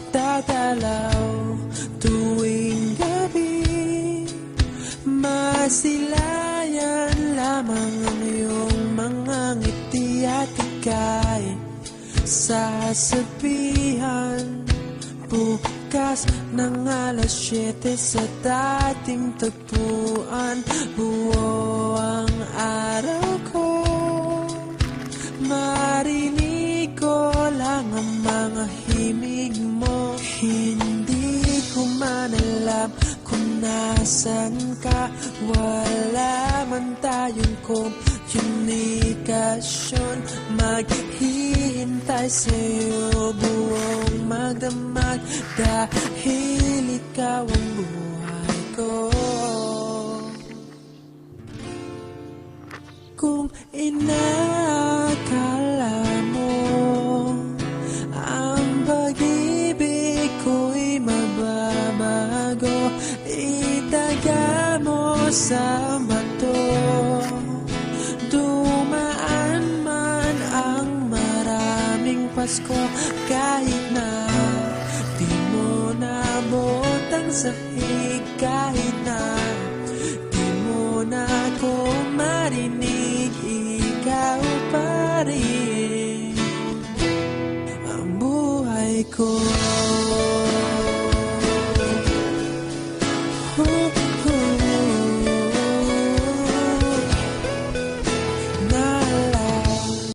nagdadalaw tuwing gabi. Masilayan lamang ang iyong mga ngiti at ika'y sasabihan bukas ng alas 7 sa dating tagpuan. Buo ang araw ko, marinig ko lang ang mga himig mo. Hindi ko man alam kung nasan ka, wala man tayong komunikasyon. Maghihintay sa'yo buong magdamag dahil ikaw ang buhay ko. Kung inakala mo ang pag-ibig ko'y mababago, itaga mo sa bato. Dumaan man ang maraming Pasko, kahit na di mo nabot ang sahig, kahit na di mo na ako marinig, ikaw pa rin ang buhay ko.